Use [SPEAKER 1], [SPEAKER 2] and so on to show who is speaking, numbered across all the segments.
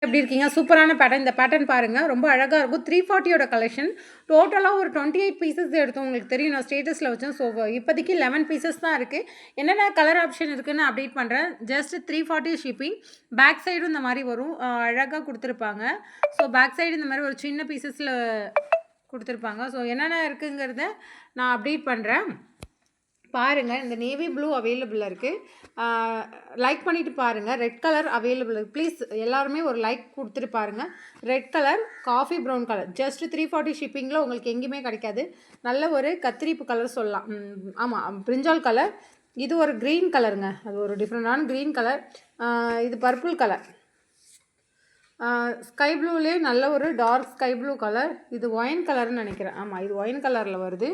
[SPEAKER 1] எப்படி இருக்கீங்க? சூப்பரான பேட்டர்ன். இந்த பேட்டர்ன் பாருங்க. ரொம்ப அழகா இருக்கும். 340யோட கலெக்ஷன். டோட்டலா ஒரு 28 பீசஸ் எடுத்தோம். உங்களுக்கு தெரியும் நான் ஸ்டேட்டஸ்ல வச்சேன். ஸோ இப்போதைக்கு 11 பீசஸ் தான் இருக்கு. என்னென்ன கலர் ஆப்ஷன் இருக்குன்னு அப்டேட் பண்றேன். Just 340 shipping. பேக் சைடும் இந்த மாதிரி வரும். அழகா குடுத்துருப்பாங்க. ஸோ பேக் சைடு இந்த மாதிரி ஒரு சின்ன பீசஸ்ல குடுத்துருப்பாங்க. ஸோ என்னென்ன இருக்குங்கிறத நான் அப்டேட் பண்றேன். பாருங்கள். இந்த நேவி ப்ளூ அவைலபிளாக இருக்குது. லைக் பண்ணிவிட்டு பாருங்கள். ரெட் கலர் அவைலபிள் இருக்குது. ப்ளீஸ் எல்லாருமே ஒரு லைக் கொடுத்துட்டு பாருங்கள். Red colour, coffee brown colour, just 340 ஷிப்பிங்கில் உங்களுக்கு எங்கேயுமே கிடைக்காது. நல்ல ஒரு கத்திரிப்பு கலர் சொல்லலாம். ஆமாம், பிரிஞ்சால் கலர். இது ஒரு க்ரீன் கலருங்க. அது ஒரு டிஃப்ரெண்டான க்ரீன் கலர். இது பர்பிள் கலர். ஸ்கை ப்ளூலேயே நல்ல ஒரு டார்க் ஸ்கை ப்ளூ கலர். இது ஒயின் கலர்னு நினைக்கிறேன். ஆமாம், இது ஒயின் கலரில் வருது.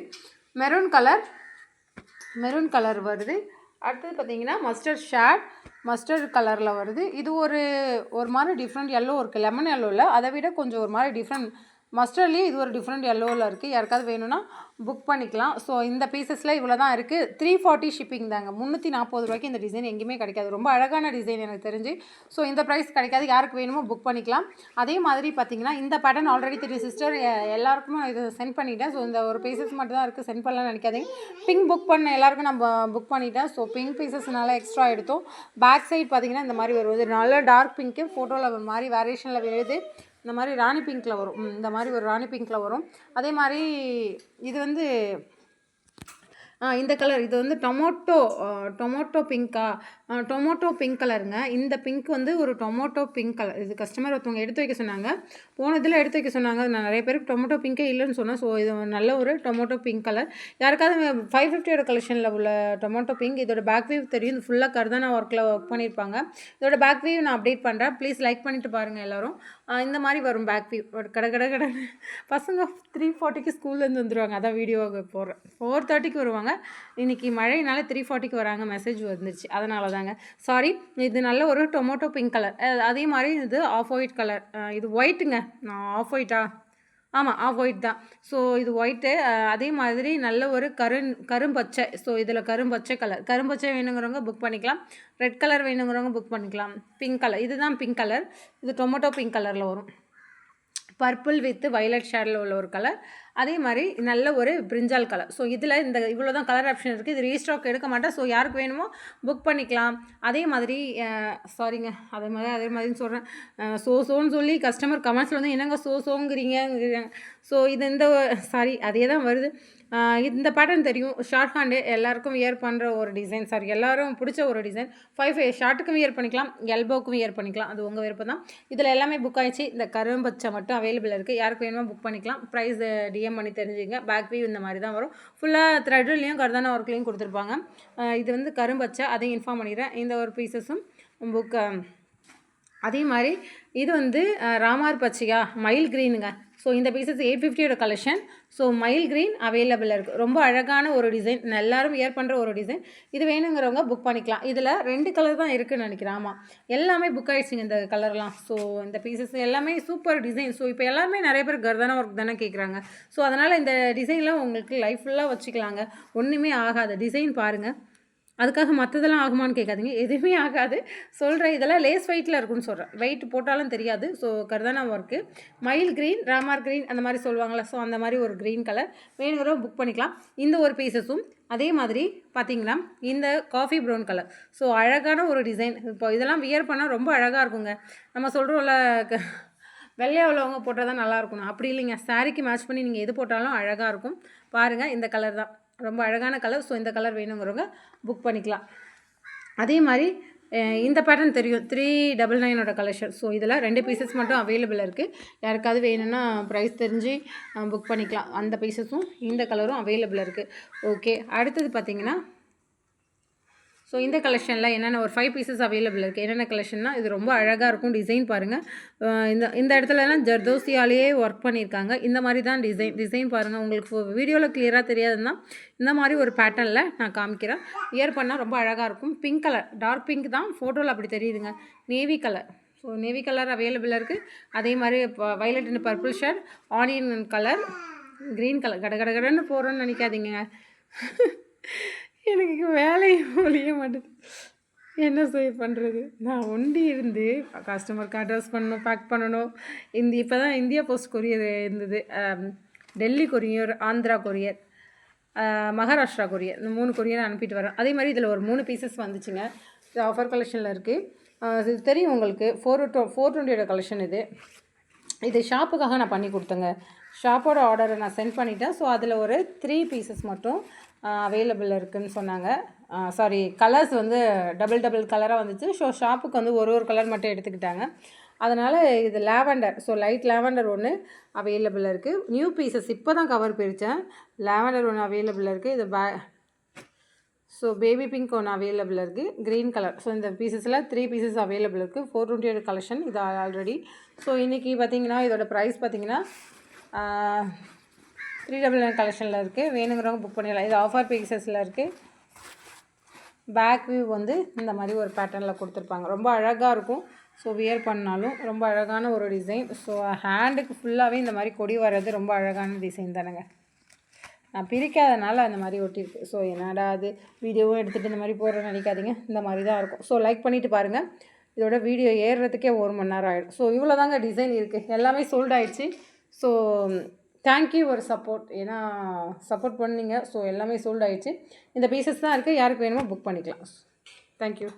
[SPEAKER 1] மெரூன் கலர் வருது. அடுத்தது பார்த்தீங்கன்னா மஸ்டர்ட் கலரில் வருது. இது ஒரு மாதிரி டிஃப்ரெண்ட் எல்லோ இருக்குது. லெமன் எல்லோவில் அதை விட கொஞ்சம் ஒரு மாதிரி டிஃப்ரெண்ட் மஸ்டர்ட்லேயே இது ஒரு டிஃப்ரெண்ட் எல்லோவில் இருக்குது. யாருக்காவது வேணும்னா புக் பண்ணிக்கலாம். ஸோ இந்த பீசஸில் இவ்வளோ தான் இருக்குது. 340 ஷிப்பிங் தாங்க. 340 ரூபாய்க்கு இந்த டிசைன் எங்கேயுமே கிடைக்காது. ரொம்ப அழகான டிசைன் எனக்கு தெரிஞ்சு. ஸோ இந்த ப்ரைஸ் கிடைக்காது. யாருக்கு வேணுமோ புக் பண்ணிக்கலாம். அதே மாதிரி பார்த்தீங்கன்னா இந்த பேட்டர்ன் ஆல்ரெடி 3 சிஸ்டர் எல்லாருக்குமே இது சென்ட் பண்ணிட்டேன். ஸோ இந்த ஒரு பீசஸ் மட்டும் தான் இருக்குது. சென்ட் பண்ணலாம்னு நினைக்காதீங்க. பிங்க் புக் பண்ண எல்லாருக்கும் நம்ம புக் பண்ணிட்டேன். ஸோ பிங்க் பீசஸ்னால எக்ஸ்ட்ரா எடுத்தோம். பேக் சைட் பார்த்தீங்கன்னா இந்த மாதிரி வருவது நல்ல டார்க் பிங்க்கு. ஃபோட்டோவில் ஒரு மாதிரி வேரியேஷனில் எழுது. இந்த மாதிரி ராணி பிங்க்கில் வரும். இந்த மாதிரி ஒரு ராணி பிங்க்கில் வரும். அதே மாதிரி இது வந்து இந்த கலர். இது வந்து டொமோட்டோ பிங்க் கலருங்க. இந்த பிங்க் வந்து ஒரு டொமோட்டோ பிங்க் கலர். இது கஸ்டமர் ஒருத்தவங்க எடுத்து வைக்க சொன்னாங்க. போனதில் எடுத்து வைக்க சொன்னாங்க. நான் நிறைய பேருக்கு டொமோட்டோ பிங்கே இல்லைன்னு சொன்னேன். ஸோ இது நல்ல ஒரு டொமோட்டோ பிங்க் கலர். யாருக்காவது 550யோட கலெக்ஷனில் உள்ள டொமோட்டோ பிங்க். இதோட பேக் வீவ் தெரியும். இது ஃபுல்லாக கர்தானா ஒர்க்கில் ஒர்க் பண்ணியிருப்பாங்க. இதோட பேக் வீவ் நான் அப்டேட் பண்ணுறேன். ப்ளீஸ் லைக் பண்ணிவிட்டு பாருங்கள் எல்லோரும். இந்த மாதிரி வரும் பேக் வீவ். கடை பசங்க 340க்கு ஸ்கூல்லேருந்து வந்துடுவாங்க. அதான் வீடியோவுக்கு போடுறேன். 430க்கு வருவாங்க. இன்றைக்கி மழையினால 340க்கு வராங்க. மெசேஜ் வந்துருச்சு, அதனால தாங்க. சாரி. இது நல்ல ஒரு டொமோட்டோ பிங்க் கலர். அதே மாதிரி இது ஆஃப் ஒயிட் கலர். இது ஒயிட்டுங்க. ஆஃப் ஒயிட்டா? ஆமாம், ஆஃப் ஒயிட் தான். ஸோ இது ஒயிட்டு. அதே மாதிரி நல்ல ஒரு கரும்பச்சை. ஸோ இதில் கரும்பச்சை கலர். கரும்பச்சை வேணுங்கிறவங்க புக் பண்ணிக்கலாம். ரெட் கலர் வேணுங்கிறவங்க புக் பண்ணிக்கலாம். Pink colour. இதுதான் பிங்க் கலர். இது டொமேட்டோ பிங்க் கலரில் வரும். பர்பிள் வித் வயலட் ஷேடில் உள்ள ஒரு கலர். அதே மாதிரி நல்ல ஒரு பிரிஞ்சால் கலர். ஸோ இதில் இவ்வளோ தான் கலர் ஆப்ஷன் இருக்குது. இது ரீஸ்டாக் எடுக்க மாட்டேன். ஸோ யாருக்கு வேணுமோ புக் பண்ணிக்கலாம். அதே மாதிரி சாரிங்க, அதே மாதிரின்னு சொல்கிறேன். சோன்னு சொல்லி கஸ்டமர் கமெண்ட்ஸில் வந்து என்னங்க சோங்கிறீங்க. ஸோ இது சாரி அதே தான் வருது. இந்த பேட்டர்ன் தெரியும். ஷார்ட் ஹேண்டு எல்லாருக்கும் வியர் பண்ணுற ஒரு டிசைன். சாரி, எல்லோரும் பிடிச்ச ஒரு டிசைன். 5 ஷார்ட்டுக்கும் வியர் பண்ணிக்கலாம், எல்போவுக்கும் வியர் பண்ணிக்கலாம். அது உங்கள் விருப்பம் தான். இதில் எல்லாமே புக் ஆகிடுச்சு. இந்த கரும்பச்சை மட்டும் அவைலபிள் இருக்குது. யாருக்கு வேணுமோ புக் பண்ணிக்கலாம். ப்ரைஸ் டிஎம் பண்ணி தெரிஞ்சுங்க. பேக் வியூ இந்த மாதிரி தான் வரும். ஃபுல்லாக த்ரெட்லேயும் கர்தானா ஒர்க்லேயும் கொடுத்துருப்பாங்க. இது வந்து கரும்பச்சை. அதையும் இன்ஃபார்ம் பண்ணிடுறேன். இந்த ஒரு பீசஸும் புக்கு. அதே மாதிரி இது வந்து ராமார் பச்சையா, மயில் க்ரீனுங்க. ஸோ இந்த பீசஸ் 850யோட கலெக்ஷன். ஸோ மயில் க்ரீன் அவைலபிளாக இருக்குது. ரொம்ப அழகான ஒரு டிசைன். எல்லோரும் வியர் பண்ணுற ஒரு டிசைன். இது வேணுங்கிறவங்க புக் பண்ணிக்கலாம். இதில் 2 கலர் தான் இருக்குதுன்னு நினைக்கிறேன். ஆமாம், எல்லாமே புக் ஆகிடுச்சிங்க இந்த கலர்லாம். ஸோ இந்த பீசஸ் எல்லாமே சூப்பர் டிசைன். ஸோ இப்போ எல்லாருமே நிறைய பேர் கர்தானா ஒர்க் தானே கேட்குறாங்க. ஸோ அதனால் இந்த டிசைன்லாம் உங்களுக்கு லைஃப் ஃபுல்லாக வச்சுக்கலாங்க. ஒன்றுமே ஆகாது. டிசைன் பாருங்கள். அதுக்காக மற்றதெல்லாம் ஆகுமான்னு கேட்காதீங்க. எதுவுமே ஆகாது சொல்கிறேன். இதெல்லாம் லேஸ் வெயிட்டில் இருக்குன்னு சொல்கிறேன். வெயிட் போட்டாலும் தெரியாது. ஸோ கர்தானா ஒர்க்கு. மயில் க்ரீன், ராமார் க்ரீன் அந்த மாதிரி சொல்லுவாங்களே. ஸோ அந்த மாதிரி ஒரு க்ரீன் கலர் வேணுங்கிறவங்க புக் பண்ணிக்கலாம். இந்த ஒரு பீசஸும் அதே மாதிரி பார்த்தீங்கன்னா இந்த காஃபி ப்ரௌன் கலர். ஸோ அழகான ஒரு டிசைன். இப்போ இதெல்லாம் வியர் பண்ணால் ரொம்ப அழகாக இருக்குங்க. நம்ம சொல்கிறோம்ல வெள்ளையாக உள்ளவங்க போட்டால் தான் நல்லாயிருக்கணும். அப்படி இல்லைங்க. சாரீக்கு மேட்ச் பண்ணி நீங்கள் எது போட்டாலும் அழகாக இருக்கும். பாருங்கள், இந்த கலர் தான் ரொம்ப அழகான கலர். ஸோ இந்த கலர் வேணுங்கிறவங்க புக் பண்ணிக்கலாம். அதே மாதிரி இந்த பேட்டர்ன் தெரியும். 399ோட கலெக்ஷன். ஸோ இதில் 2 பீசஸ் மட்டும் அவைலபிள் இருக்குது. யாருக்காவது வேணும்னா ப்ரைஸ் தெரிஞ்சு புக் பண்ணிக்கலாம். அந்த பீசஸும் இந்த கலரும் அவைலபிள் இருக்குது. ஓகே, அடுத்தது பார்த்திங்கன்னா ஸோ இந்த கலெக்ஷனில் என்னென்ன ஒரு 5 பீசஸ் அவைலபிள் இருக்குது. என்னென்ன கலெக்ஷன்னா இது ரொம்ப அழகாக இருக்கும். டிசைன் பாருங்கள். இந்த இடத்துலலாம் ஜர்தோசியாலேயே ஒர்க் பண்ணியிருக்காங்க. இந்த மாதிரி தான் டிசைன் பாருங்கள். உங்களுக்கு வீடியோவில் கிளியராக தெரியாதுன்னா இந்த மாதிரி ஒரு பேட்டர்னில் நான் காமிக்கிறேன். வியர் பண்ணால் ரொம்ப அழகாக இருக்கும். பிங்க் கலர், டார்க் பிங்க் தான். ஃபோட்டோவில் அப்படி தெரியுதுங்க. Navy colour. So navy colour அவைலபிளாக இருக்குது. அதே மாதிரி violet and purple shade, onion colour, green colour. கடன்னு போகிறோன்னு நினைக்காதீங்க. எனக்கு வேலை ஒழிய மாட்டேது. என்ன பண்ணுறது, நான் ஒண்டி இருந்து கஸ்டமருக்கு அட்ரஸ் பண்ணணும், பேக் பண்ணணும். இப்போ தான் இந்தியா போஸ்ட் கொரியர் இருந்தது. Delhi courier, Andhra courier, Maharashtra courier, இந்த 3 கொரியர் அனுப்பிட்டு வரேன். அதே மாதிரி இதில் ஒரு 3 பீசஸ் வந்துச்சுங்க. இது ஆஃபர் கலெக்ஷனில் இருக்குது. இது தெரியும் உங்களுக்கு. 420 கலெக்ஷன் இது. இது ஷாப்புக்காக நான் பண்ணி கொடுத்தேங்க. ஷாப்போட ஆர்டரை நான் சென்ட் பண்ணிட்டேன். ஸோ அதில் ஒரு 3 பீசஸ் மட்டும் அவைலபிள் இருக்குதுன்னு சொன்னாங்க. சாரி, கலர்ஸ் வந்து டபுள் கலராக வந்துச்சு. ஸோ ஷாப்புக்கு வந்து ஒரு கலர் மட்டும் எடுத்துக்கிட்டாங்க. அதனால் இது லாவெண்டர், ஸோ லைட் லாவெண்டர் ஒன்று அவைலபிள் இருக்குது. நியூ பீசஸ் இப்போ தான் கவர் பிரித்தேன். லாவெண்டர் ஒன்று அவைலபிள் இருக்குது. இது ஸோ பேபி பிங்க் ஒன்று அவைலபிள் இருக்குது. Green colour. ஸோ இந்த பீசஸில் 3 பீசஸ் அவைலபிள் இருக்குது. 428 கலெக்ஷன் இது ஆல்ரெடி. ஸோ இன்றைக்கி பார்த்திங்கன்னா இதோட ப்ரைஸ் பார்த்திங்கன்னா 399 கலெக்ஷனில் இருக்குது. வேணுங்கிறவங்க புக் பண்ணிடலாம். இது ஆஃபர் பீசஸில் இருக்குது. பேக் வியூ வந்து இந்த மாதிரி ஒரு பேட்டர்னில் கொடுத்துருப்பாங்க. ரொம்ப அழகாக இருக்கும். ஸோ வியர் பண்ணாலும் ரொம்ப அழகான ஒரு டிசைன். ஸோ ஹேண்டுக்கு ஃபுல்லாகவே இந்த மாதிரி கொடி வர்றது ரொம்ப அழகான டிசைன் தானேங்க. நான் பிரிக்காதனால அந்த மாதிரி ஒட்டியிருக்கு. ஸோ என்னடா அது வீடியோவும் எடுத்துகிட்டு இந்த மாதிரி போடுறேன்னு நினைக்காதீங்க. இந்த மாதிரி தான் இருக்கும். ஸோ லைக் பண்ணிவிட்டு பாருங்கள். இதோட வீடியோ ஏறுறதுக்கே 1 மணி நேரம் ஆகிடும். ஸோ இவ்வளோ தாங்க டிசைன் இருக்குது. எல்லாமே சோல்ட் ஆகிடுச்சு. ஸோ தேங்க்யூ ஒரு சப்போர்ட். ஏன்னா சப்போர்ட் பண்ணிங்க. ஸோ எல்லாமே சோல்ட் ஆகிடுச்சு. இந்த பீசஸ் தான் இருக்குது. யாருக்கு வேணுமோ புக் பண்ணிக்கலாம். தேங்க்யூ.